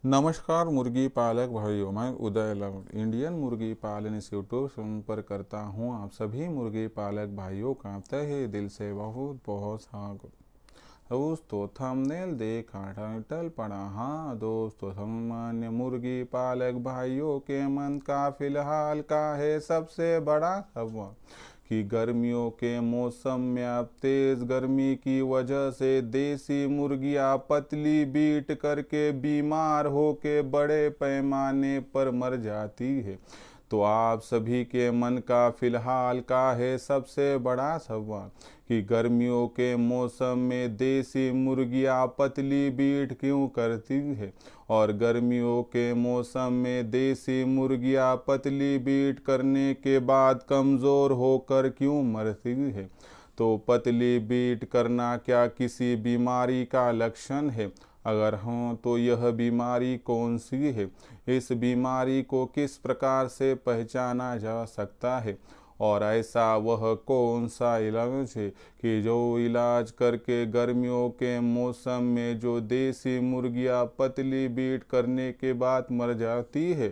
नमस्कार मुर्गी पालक भाइयों, मैं उदय लव इंडियन मुर्गी पालन इस यूट्यूब पर करता हूं। आप सभी मुर्गी पालक भाइयों का तहे दिल से बहुत बहुत स्वागत। दोस्तों थंबनेल देखा, टाइटल पढ़ा। हाँ दोस्तों, सामान्य मुर्गी पालक भाइयों के मन का फिलहाल का है सबसे बड़ा सवाल कि गर्मियों के मौसम में अब तेज गर्मी की वजह से देसी मुर्गियां पतली बीट करके बीमार होके बड़े पैमाने पर मर जाती है। तो आप सभी के मन का फिलहाल का है सबसे बड़ा सवाल कि गर्मियों के मौसम में देसी मुर्गियां पतली बीट क्यों करती है, और गर्मियों के मौसम में देसी मुर्गियां पतली बीट करने के बाद कमज़ोर होकर क्यों मरती है। तो पतली बीट करना क्या किसी बीमारी का लक्षण है? अगर हाँ, तो यह बीमारी कौन सी है? इस बीमारी को किस प्रकार से पहचाना जा सकता है, और ऐसा वह कौन सा इलाज है कि जो इलाज करके गर्मियों के मौसम में जो देसी मुर्गियां पतली बीट करने के बाद मर जाती है,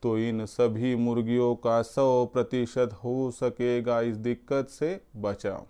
तो इन सभी मुर्गियों का 100% हो सकेगा इस दिक्कत से बचाव।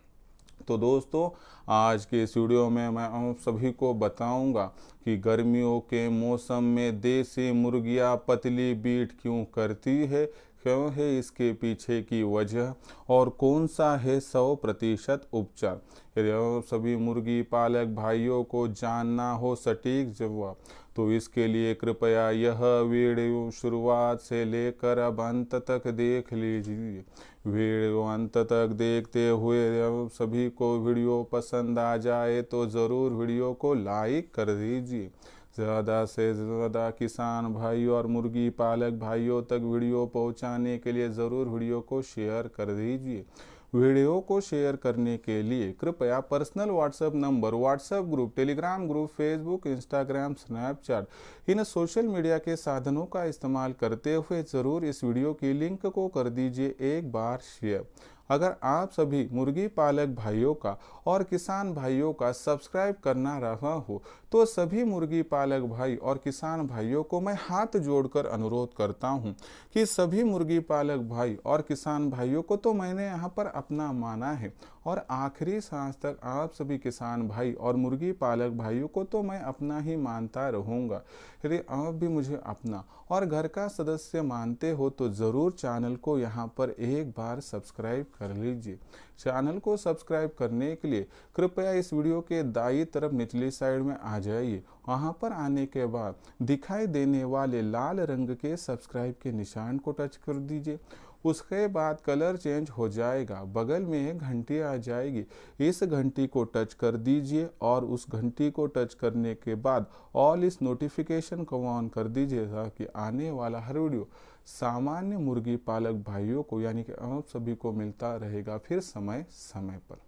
तो दोस्तों, आज के इस वीडियो में मैं आप सभी को बताऊंगा कि गर्मियों के मौसम में देसी मुर्गियां पतली बीट क्यों करती है, क्यों है इसके पीछे की वजह, और कौन सा है 100% उपचार। यदि आप सभी मुर्गी पालक भाइयों को जानना हो सटीक जवाब, तो इसके लिए कृपया यह वीडियो शुरुआत से लेकर अब अंत तक देख लीजिए। वीडियो अंत तक देखते हुए आप सभी को वीडियो पसंद आ जाए तो ज़रूर वीडियो को लाइक कर दीजिए। ज़्यादा से ज़्यादा किसान भाई और मुर्गी पालक भाइयों तक वीडियो पहुंचाने के लिए ज़रूर वीडियो को शेयर कर दीजिए। वीडियो को शेयर करने के लिए कृपया personal WhatsApp number, WhatsApp group, Telegram group, Facebook, Instagram, Snapchat इन सोशल मीडिया के साधनों का इस्तेमाल करते हुए ज़रूर इस वीडियो की लिंक को कर दीजिए एक बार शेयर। अगर आप सभी मुर्गी पालक भाइयों का और किसान भाइयों का सब्सक्राइब करना रहा हो, तो सभी मुर्गी पालक भाई और किसान भाइयों को मैं हाथ जोड़कर अनुरोध करता हूं कि सभी मुर्गी पालक भाई और किसान भाइयों को तो मैंने यहाँ पर अपना माना है, और आखिरी सांस तक आप सभी किसान भाई और मुर्गी पालक भाइयों को तो मैं अपना ही मानता रहूँगा। यदि आप भी मुझे अपना और घर का सदस्य मानते हो तो ज़रूर चैनल को यहाँ पर एक बार सब्सक्राइब कर लीजिए। चैनल को सब्सक्राइब करने के लिए कृपया इस वीडियो के दाईं तरफ निचली साइड में आ जाइए। वहाँ पर आने के बाद दिखाई देने वाले लाल रंग के सब्सक्राइब के निशान को टच कर दीजिए। उसके बाद कलर चेंज हो जाएगा, बगल में एक घंटी आ जाएगी, इस घंटी को टच कर दीजिए, और उस घंटी को टच करने के बाद ऑल इस नोटिफिकेशन को ऑन कर दीजिए ताकि आने वाला हर वीडियो सामान्य मुर्गी पालक भाइयों को यानी कि आप सभी को मिलता रहेगा फिर समय समय पर।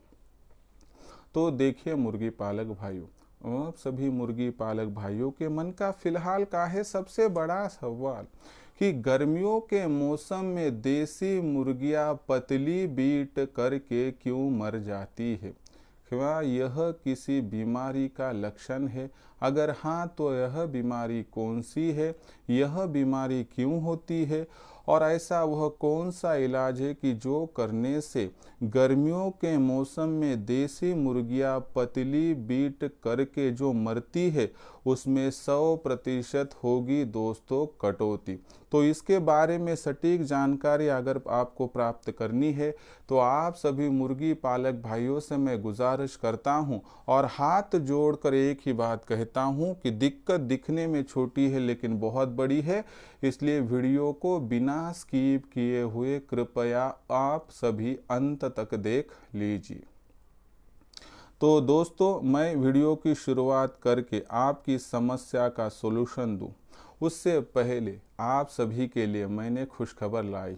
तो देखिए मुर्गी पालक भाइयों, आप सभी मुर्गी पालक भाइयों के मन का फिलहाल का है सबसे बड़ा सवाल कि गर्मियों के मौसम में देसी मुर्गियां पतली बीट करके क्यों मर जाती है। क्या यह किसी बीमारी का लक्षण है? अगर हाँ, तो यह बीमारी कौन सी है, यह बीमारी क्यों होती है, और ऐसा वह कौन सा इलाज है कि जो करने से गर्मियों के मौसम में देसी मुर्गियां पतली बीट करके जो मरती है उसमें 100% होगी दोस्तों कटौती। तो इसके बारे में सटीक जानकारी अगर आपको प्राप्त करनी है तो आप सभी मुर्गी पालक भाइयों से मैं गुजारिश करता हूं और हाथ जोड़कर एक ही बात कहता हूं कि दिक्कत दिखने में छोटी है लेकिन बहुत बड़ी है, इसलिए वीडियो को बिना स्किप किए हुए कृपया आप सभी अंत तक देख लीजिए। तो दोस्तों, मैं वीडियो की शुरुआत करके आपकी समस्या का सॉल्यूशन दूं, उससे पहले आप सभी के लिए मैंने खुशखबर लाई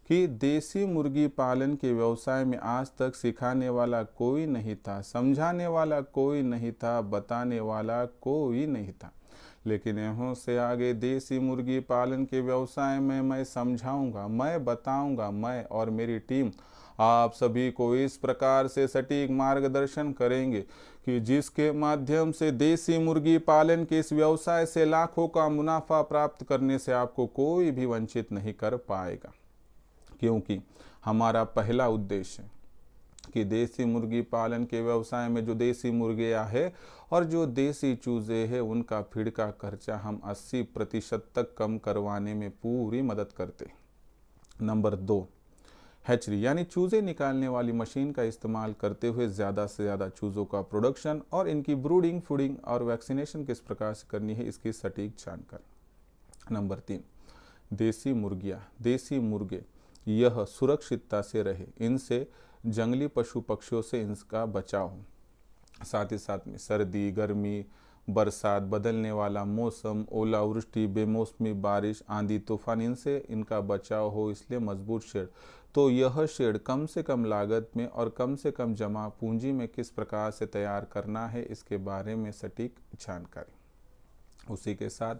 कि देसी मुर्गी पालन के व्यवसाय में आज तक सिखाने वाला कोई नहीं था, समझाने वाला कोई नहीं था, बताने वाला कोई नहीं था। लेकिन यहाँ से आगे देसी मुर्गी पालन के व्यवसाय में मैं समझाऊंगा, मैं बताऊंगा, मैं और मेरी टीम आप सभी को इस प्रकार से सटीक मार्गदर्शन करेंगे कि जिसके माध्यम से देसी मुर्गी पालन के इस व्यवसाय से लाखों का मुनाफा प्राप्त करने से आपको कोई भी वंचित नहीं कर पाएगा, क्योंकि हमारा पहला उद्देश्य है कि देसी मुर्गी पालन के व्यवसाय में जो देसी मुर्गियाँ है और जो देसी चूजे हैं उनका फीड का खर्चा हम 80% तक कम करवाने में पूरी मदद करते हैं। नंबर 2, हैचरी यानी चूजे निकालने वाली मशीन का इस्तेमाल करते हुए ज़्यादा से ज़्यादा चूज़ों का प्रोडक्शन और इनकी ब्रूडिंग, फूडिंग और वैक्सीनेशन किस प्रकार से करनी है इसकी सटीक जानकारी। नंबर 3, देसी मुर्गियाँ, देसी मुर्गे यह सुरक्षितता से रहे, इनसे जंगली पशु पक्षियों से इनका बचाव हो। साथ ही साथ में सर्दी, गर्मी, बरसात, बदलने वाला मौसम, ओलावृष्टि, बेमौसमी बारिश, आंधी तूफान, इनसे इनका बचाव हो, इसलिए मजबूत शेड। तो यह शेड कम से कम लागत में और कम से कम जमा पूंजी में किस प्रकार से तैयार करना है इसके बारे में सटीक जानकारी। उसी के साथ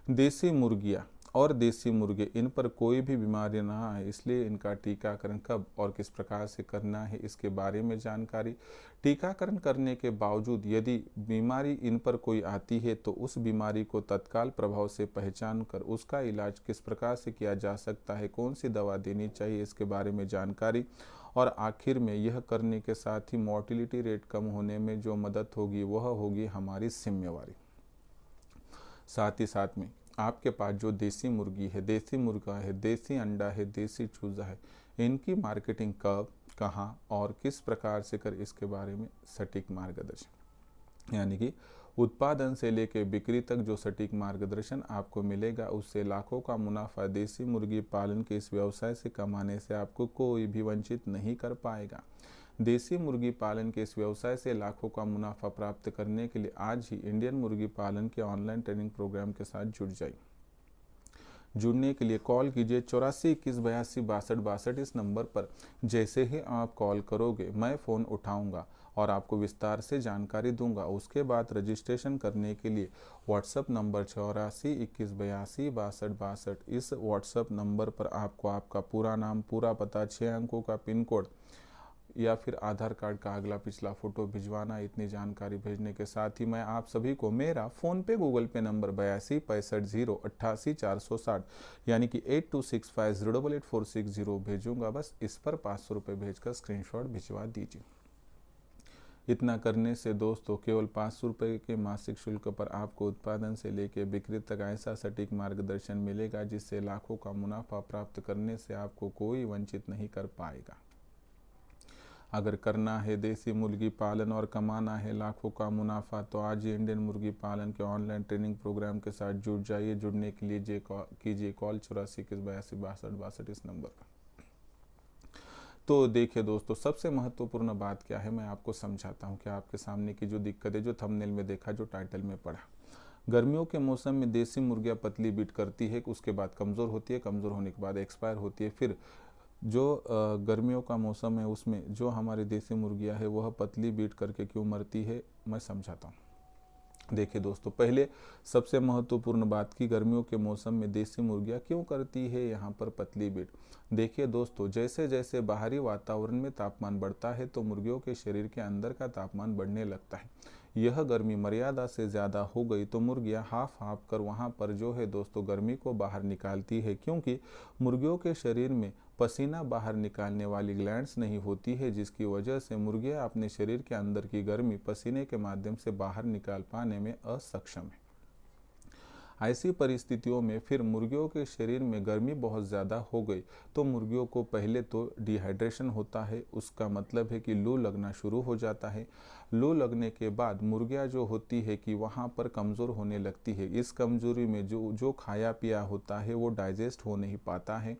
देसी मुर्गियाँ और देसी मुर्गे, इन पर कोई भी बीमारी ना आए इसलिए इनका टीकाकरण कब और किस प्रकार से करना है इसके बारे में जानकारी। टीकाकरण करने के बावजूद यदि बीमारी इन पर कोई आती है तो उस बीमारी को तत्काल प्रभाव से पहचान कर उसका इलाज किस प्रकार से किया जा सकता है, कौन सी दवा देनी चाहिए इसके बारे में जानकारी। और आखिर में यह करने के साथ ही मोर्टिलिटी रेट कम होने में जो मदद होगी वह होगी हमारी जिम्मेवारी। साथ ही साथ में आपके पास जो देसी मुर्गी है, देसी मुर्गा है, देसी अंडा है, देसी चूज़ा है, इनकी मार्केटिंग कब, कहाँ और किस प्रकार से कर इसके बारे में सटीक मार्गदर्शन, यानी कि उत्पादन से लेकर बिक्री तक जो सटीक मार्गदर्शन आपको मिलेगा उससे लाखों का मुनाफा देसी मुर्गी पालन के इस व्यवसाय से कमाने से आपको कोई भी वंचित नहीं कर पाएगा। देसी मुर्गी पालन के इस व्यवसाय से लाखों का मुनाफा प्राप्त करने के लिए आज ही इंडियन मुर्गी पालन के ऑनलाइन ट्रेनिंग प्रोग्राम के साथ जुड़ जाइए। जुड़ने के लिए कॉल कीजिए 84 21 82 62 62 इस नंबर पर। जैसे ही आप कॉल करोगे मैं फ़ोन उठाऊंगा और आपको विस्तार से जानकारी दूंगा। उसके बाद रजिस्ट्रेशन करने के लिए व्हाट्सएप नंबर 84 21 82 62 62 इस व्हाट्सएप नंबर पर आपको आपका पूरा नाम, पूरा पता, 6 अंकों का पिन कोड या फिर आधार कार्ड का अगला पिछला फ़ोटो भिजवाना। इतनी जानकारी भेजने के साथ ही मैं आप सभी को मेरा फ़ोनपे, गूगल पे नंबर 82 65 0 88 460 यानी कि 8265088460 भेजूंगा। बस इस पर 500 रुपये भेजकर स्क्रीनशॉट भिजवा दीजिए। इतना करने से दोस्तों केवल 500 रुपये के मासिक शुल्क पर आपको उत्पादन से लेकर बिक्री तक ऐसा सटीक मार्गदर्शन मिलेगा जिससे लाखों का मुनाफा प्राप्त करने से आपको कोई वंचित नहीं कर पाएगा। अगर करना है देसी मुर्गी पालन और कमाना है लाखों का मुनाफा तो आज ही इंडियन मुर्गी पालन के ऑनलाइन ट्रेनिंग प्रोग्राम के साथ जुड़ जाइए। जुड़ने के लिए कीजिए कॉल 84 21 82 62 62 इस नंबर पर। तो देखिए दोस्तों, सबसे महत्वपूर्ण बात क्या है मैं आपको समझाता हूँ कि आपके सामने की जो दिक्कत है, जो थंबनेल में देखा, जो टाइटल में पढ़ा, गर्मियों के मौसम में देसी मुर्गियाँ पतली बीट करती है, उसके बाद कमज़ोर होती है, कमज़ोर होने के बाद एक्सपायर होती है। फिर जो गर्मियों का मौसम है उसमें जो हमारी देसी मुर्गियाँ है वह पतली बीट करके क्यों मरती है मैं समझाता हूँ। देखिए दोस्तों, पहले सबसे महत्वपूर्ण बात की गर्मियों के मौसम में देसी मुर्गियाँ क्यों करती है यहाँ पर पतली बीट। देखिए दोस्तों, जैसे जैसे बाहरी वातावरण में तापमान बढ़ता है तो मुर्गियों के शरीर के अंदर का तापमान बढ़ने लगता है। यह गर्मी मर्यादा से ज़्यादा हो गई तो मुर्गियाँ हाफ कर वहाँ पर जो है दोस्तों गर्मी को बाहर निकालती है, क्योंकि मुर्गियों के शरीर में पसीना बाहर निकालने वाली ग्लैंड्स नहीं होती है, जिसकी वजह से मुर्गियाँ अपने शरीर के अंदर की गर्मी पसीने के माध्यम से बाहर निकाल पाने में असक्षम है। ऐसी परिस्थितियों में फिर मुर्गियों के शरीर में गर्मी बहुत ज़्यादा हो गई तो मुर्गियों को पहले तो डिहाइड्रेशन होता है, उसका मतलब है कि लू लगना शुरू हो जाता है। लू लगने के बाद मुर्गियाँ जो होती है कि वहाँ पर कमज़ोर होने लगती है। इस कमज़ोरी में जो खाया पिया होता है वो डाइजेस्ट हो नहीं पाता है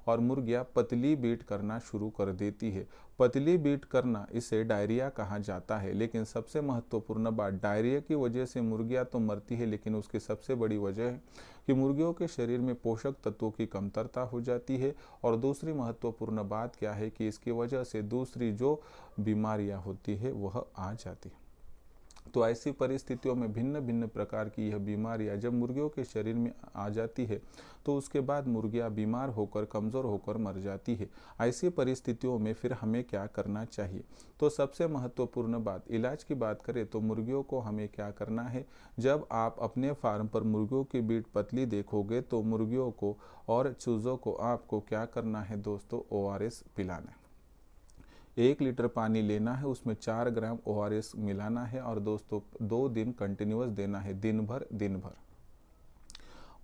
और मुर्गियाँ पतली बीट करना शुरू कर देती है। पतली बीट करना इसे डायरिया कहा जाता है। लेकिन सबसे महत्वपूर्ण बात, डायरिया की वजह से मुर्गियाँ तो मरती है लेकिन उसकी सबसे बड़ी वजह है कि मुर्गियों के शरीर में पोषक तत्वों की कमतरता हो जाती है। और दूसरी महत्वपूर्ण बात क्या है कि इसकी वजह से दूसरी जो बीमारियाँ होती है वह आ जाती है। तो ऐसी परिस्थितियों में भिन्न भिन्न प्रकार की यह बीमारियां जब मुर्गियों के शरीर में आ जाती है तो उसके बाद मुर्गियां बीमार होकर कमज़ोर होकर मर जाती है। ऐसी परिस्थितियों में फिर हमें क्या करना चाहिए? तो सबसे महत्वपूर्ण बात, इलाज की बात करें तो मुर्गियों को हमें क्या करना है, जब आप अपने फार्म पर मुर्गियों की बीट पतली देखोगे तो मुर्गियों को और चूज़ों को आपको क्या करना है दोस्तों, ORS पिलाना है। 1 लीटर पानी लेना है, उसमें 4 ग्राम ORS मिलाना है और दोस्तों 2 दिन कंटिन्यूस देना है, दिन भर।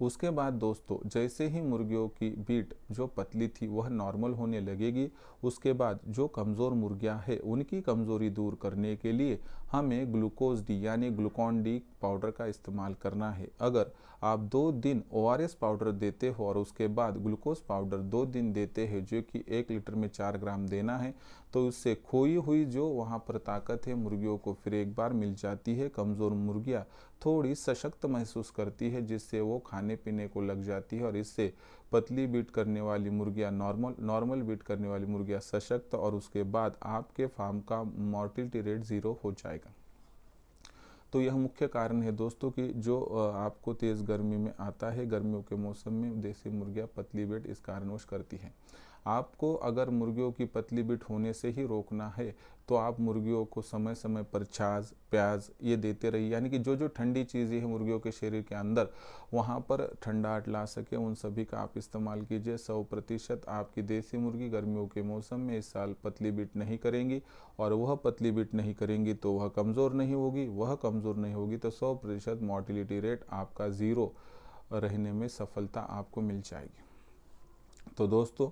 उसके बाद दोस्तों जैसे ही मुर्गियों की बीट जो पतली थी वह नॉर्मल होने लगेगी, उसके बाद जो कमज़ोर मुर्गियां हैं उनकी कमज़ोरी दूर करने के लिए हमें ग्लूकोज डी यानी ग्लूकॉन डी पाउडर का इस्तेमाल करना है। अगर आप 2 दिन ORS पाउडर देते हो और उसके बाद ग्लूकोज पाउडर 2 दिन देते हैं, जो कि 1 लीटर में 4 ग्राम देना है, तो उससे खोई हुई जो वहाँ पर ताकत है मुर्गियों को फिर एक बार मिल जाती है। कमज़ोर मुर्गियाँ थोड़ी सशक्त महसूस करती है, जिससे वो खाने पीने को लग जाती है और इससे पतली बीट करने वाली मुर्गियाँ नॉर्मल बीट करने वाली मुर्गियाँ सशक्त, और उसके बाद आपके फार्म का मॉर्टिलिटी रेट 0 हो जाएगा। तो यह मुख्य कारण है दोस्तों कि जो आपको तेज़ गर्मी में आता है, गर्मियों के मौसम में देसी मुर्गियाँ पतली बीट इस कारणवश करती हैं। आपको अगर मुर्गियों की पतली बीट होने से ही रोकना है तो आप मुर्गियों को समय समय पर छाछ, प्याज ये देते रहिए, यानी कि जो जो ठंडी चीज़ें हैं मुर्गियों के शरीर के अंदर वहाँ पर ठंडाहट ला सके उन सभी का आप इस्तेमाल कीजिए। 100% आपकी देसी मुर्गी गर्मियों के मौसम में इस साल पतली बीट नहीं करेंगी, और वह पतली बीट नहीं करेंगी तो वह कमज़ोर नहीं होगी, वह कमज़ोर नहीं होगी तो 100% मॉर्टिलिटी रेट आपका 0 रहने में सफलता आपको मिल जाएगी। तो दोस्तों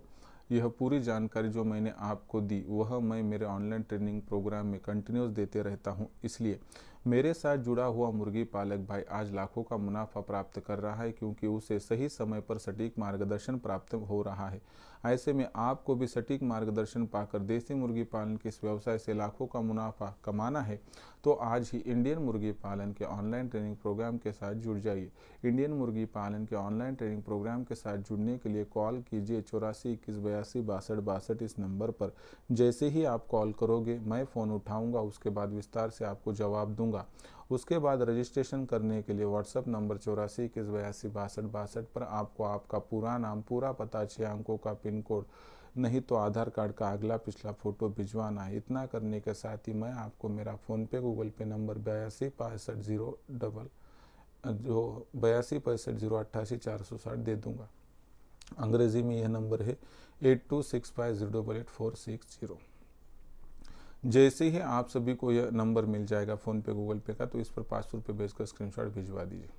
यह पूरी जानकारी जो मैंने आपको दी वह मैं मेरे ऑनलाइन ट्रेनिंग प्रोग्राम में कंटिन्यूस देते रहता हूं, इसलिए मेरे साथ जुड़ा हुआ मुर्गी पालक भाई आज लाखों का मुनाफा प्राप्त कर रहा है, क्योंकि उसे सही समय पर सटीक मार्गदर्शन प्राप्त हो रहा है। ऐसे में आपको भी सटीक मार्गदर्शन पाकर देसी मुर्गी पालन के इस व्यवसाय से लाखों का मुनाफा कमाना है तो आज ही इंडियन मुर्गी पालन के ऑनलाइन ट्रेनिंग प्रोग्राम के साथ जुड़ जाइए। इंडियन मुर्गी पालन के ऑनलाइन ट्रेनिंग प्रोग्राम के साथ जुड़ने के लिए कॉल कीजिए 84 21 82 62 62 इस नंबर पर। जैसे ही आप कॉल करोगे मैं फ़ोन उठाऊंगा, उसके बाद विस्तार से आपको जवाब दूंगा। उसके बाद रजिस्ट्रेशन करने के लिए व्हाट्सएप नंबर 84 21 82 62 62 पर आपको आपका पूरा नाम, पूरा पता, 6 अंकों का पिन कोड, नहीं तो आधार कार्ड का अगला पिछला फ़ोटो भिजवाना है। इतना करने के साथ ही मैं आपको मेरा फ़ोनपे गूगल पे नंबर 82 65 0 दे दूंगा। अंग्रेज़ी में यह नंबर है 8265088460। जैसे ही आप सभी को यह नंबर मिल जाएगा फ़ोनपे गूगल पे का, तो इस पर 500 रुपये भेजकर स्क्रीनशॉट भिजवा दीजिए।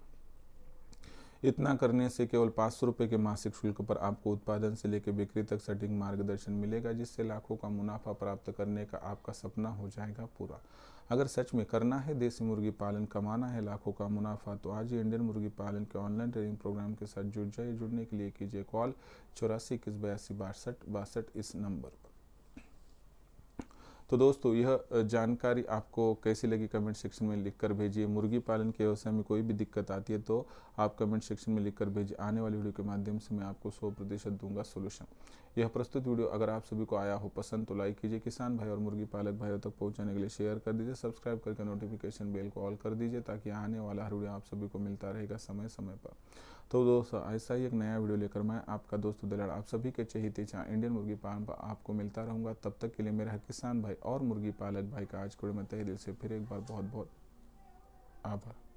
इतना करने से केवल 500 रुपये के मासिक शुल्क पर आपको उत्पादन से लेकर बिक्री तक सटीक मार्गदर्शन मिलेगा, जिससे लाखों का मुनाफा प्राप्त करने का आपका सपना हो जाएगा पूरा। अगर सच में करना है देसी मुर्गी पालन, कमाना है लाखों का मुनाफा, तो आज ही इंडियन मुर्गी पालन के ऑनलाइन ट्रेनिंग प्रोग्राम के साथ जुड़ जाइए। जुड़ने के लिए कीजिए कॉल 84 21 82 62 इस नंबर पर। तो दोस्तों यह जानकारी आपको कैसी लगी कमेंट सेक्शन में लिखकर भेजिए। मुर्गी पालन के व्यवसाय में कोई भी दिक्कत आती है तो आप कमेंट सेक्शन में लिखकर भेजिए। आने वाली वीडियो के माध्यम से मैं आपको 100% दूंगा सोल्यूशन। यह प्रस्तुत वीडियो अगर आप सभी को आया हो पसंद तो लाइक कीजिए। किसान भाई और मुर्गी पालक भाइयों तक पहुंचाने के लिए शेयर कर दीजिए। सब्सक्राइब करके नोटिफिकेशन बेल को ऑल कर दीजिए, ताकि आने वाला हर वीडियो आप सभी को मिलता रहेगा समय समय पर। तो दोस्तों ऐसा ही एक नया वीडियो लेकर मैं आपका दोस्त दलाल आप सभी के चहेते जहाँ इंडियन मुर्गी पालन पर आपको मिलता रहूँगा। तब तक के लिए मेरा किसान भाई और मुर्गी पालक भाई का आज को मैं तहे दिल से फिर एक बार बहुत बहुत आभार।